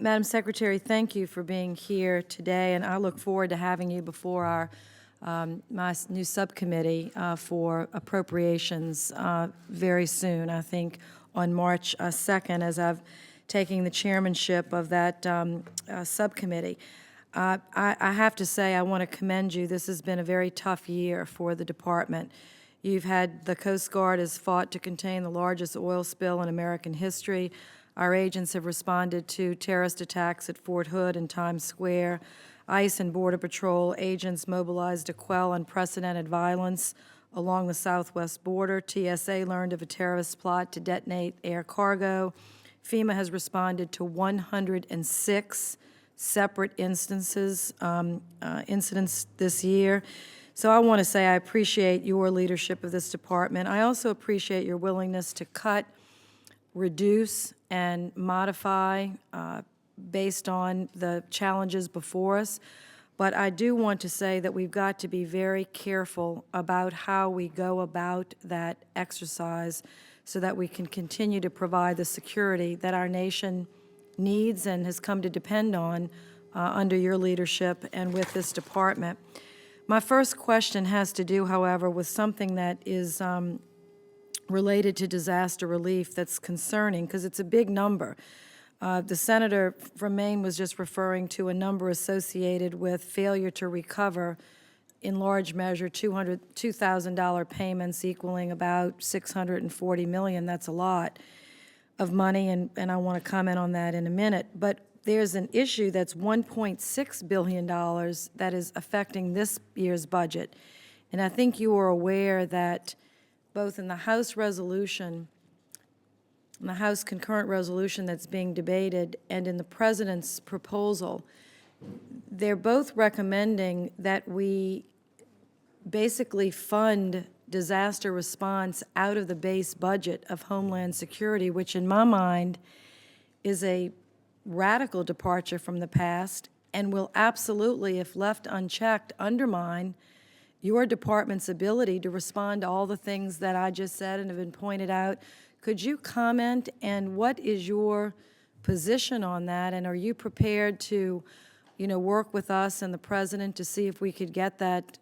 Madam Secretary, thank you for being here today, and I look forward to having you before our my new subcommittee for appropriations very soon. I think on March 2nd, as I've taken the chairmanship of that subcommittee. I have to say, I want to commend you. This has been a very tough year for the department. You've had the Coast Guard has fought to contain the largest oil spill in American history. Our agents have responded to terrorist attacks at Fort Hood and Times Square. ICE and Border Patrol agents mobilized to quell unprecedented violence along the southwest border. TSA learned of a terrorist plot to detonate air cargo. FEMA has responded to 106 separate incidents this year. So I want to say I appreciate your leadership of this department. I also appreciate your willingness to cut, reduce, and modify based on the challenges before us. But I do want to say that we've got to be very careful about how we go about that exercise so that we can continue to provide the security that our nation needs and has come to depend on under your leadership and with this department. My first question has to do, however, with something that is related to disaster relief that's concerning, because it's a big number. The senator from Maine was just referring to a number associated with failure to recover, in large measure, $2,000 payments equaling about $640 million. That's a lot of money, and I want to comment on that in a minute. But there's an issue that's $1.6 billion that is affecting this year's budget. And I think you are aware that both in the House resolution, in the House concurrent resolution that's being debated, and in the President's proposal, they're both recommending that we basically fund disaster response out of the base budget of Homeland Security, which in my mind is a radical departure from the past and will absolutely, if left unchecked, undermine your department's ability to respond to all the things that I just said and have been pointed out. Could you comment, and what is your position on that, and are you prepared to, work with us and the President to see if we could get that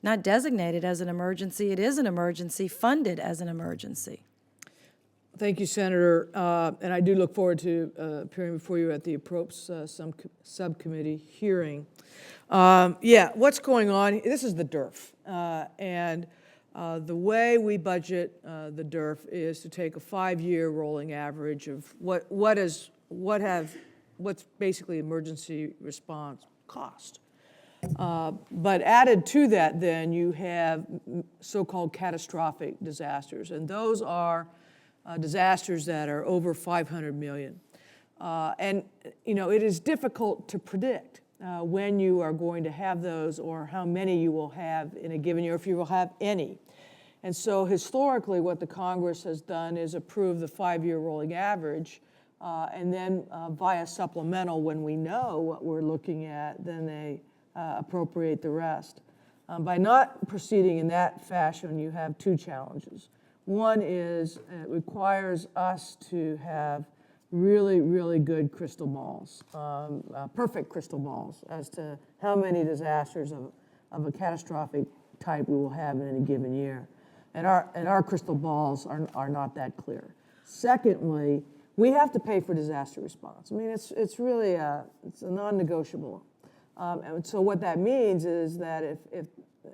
not designated as an emergency, it is an emergency, funded as an emergency? Thank you, Senator, and I do look forward to appearing before you at the Approps subcommittee hearing. Yeah, what's going on? This is the DERF, and the way we budget the DERF is to take a 5-year rolling average of what's basically emergency response cost. But added to that, then, you have so-called catastrophic disasters, and those are disasters that are over $500 million. And, it is difficult to predict when you are going to have those or how many you will have in a given year, if you will have any. And so historically, what the Congress has done is approve the 5-year rolling average, and then via supplemental, when we know what we're looking at, then they appropriate the rest. By not proceeding in that fashion, you have two challenges. One is it requires us to have really, really good crystal balls, perfect crystal balls as to how many disasters of a catastrophic type we will have in any given year. And our crystal balls are not that clear. Secondly, we have to pay for disaster response. I mean, it's really it's a non-negotiable. And so what that means is that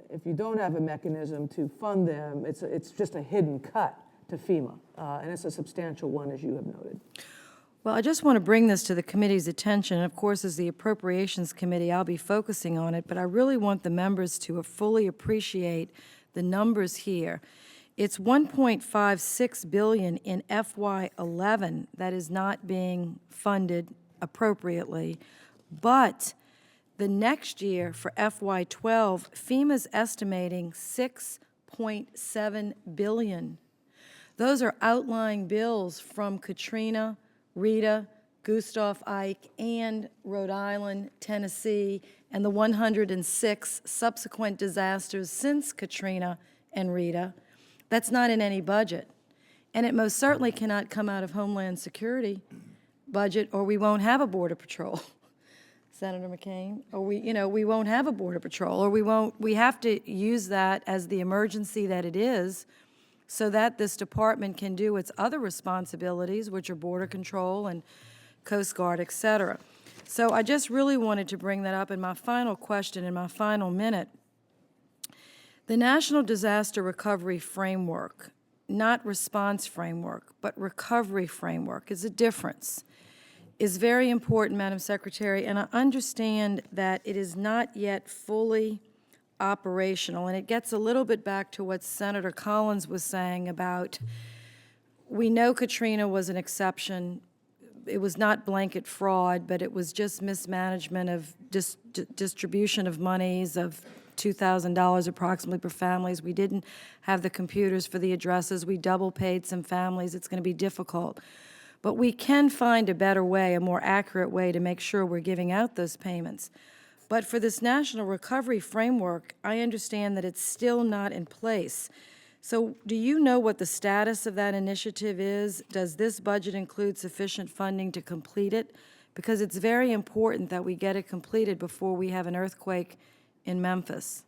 if you don't have a mechanism to fund them, it's just a hidden cut to FEMA, and it's a substantial one, as you have noted. Well, I just want to bring this to the committee's attention. Of course, as the Appropriations Committee, I'll be focusing on it, but I really want the members to fully appreciate the numbers here. It's $1.56 billion in FY11 that is not being funded appropriately, but the next year for FY12, FEMA's estimating $6.7 billion. Those are outlying bills from Katrina, Rita, Gustav Ike, and Rhode Island, Tennessee, and the 106 subsequent disasters since Katrina and Rita. That's not in any budget. And it most certainly cannot come out of Homeland Security. budget, or we won't have a Border Patrol. Senator McCain, or we won't have a Border Patrol, or we have to use that as the emergency that it is, so that this department can do its other responsibilities, which are border control and Coast Guard, et cetera. So I just really wanted to bring that up. In my final question, in my final minute, the National Disaster Recovery Framework, not response framework, but recovery framework, is a difference, is very important, Madam Secretary, and I understand that it is not yet fully operational, and it gets a little bit back to what Senator Collins was saying about, we know Katrina was an exception. It was not blanket fraud, but it was just mismanagement of distribution of monies of $2,000 approximately per families. We didn't have the computers for the addresses. We double paid some families. It's going to be difficult. But we can find a better way, a more accurate way to make sure we're giving out those payments. But for this National Recovery Framework, I understand that it's still not in place. So do you know what the status of that initiative is? Does this budget include sufficient funding to complete it? Because it's very important that we get it completed before we have an earthquake in Memphis.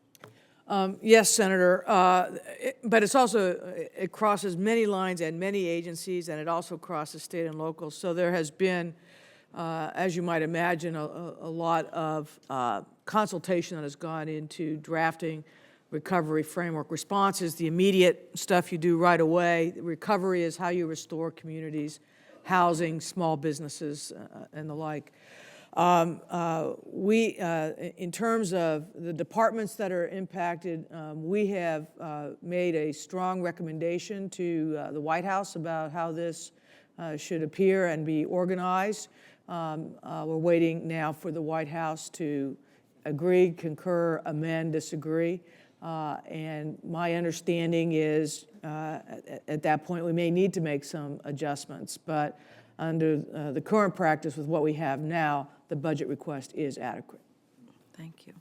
Yes, Senator, but it's also, it crosses many lines and many agencies, and it also crosses state and local. So there has been, as you might imagine, a lot of consultation that has gone into drafting recovery framework. Response is the immediate stuff you do right away. Recovery is how you restore communities, housing, small businesses, and the like. In terms of the departments that are impacted, we have made a strong recommendation to the White House about how this should appear and be organized. We're waiting now for the White House to agree, concur, amend, disagree. And my understanding is at that point we may need to make some adjustments, but under the current practice with what we have now, the budget request is adequate. Thank you.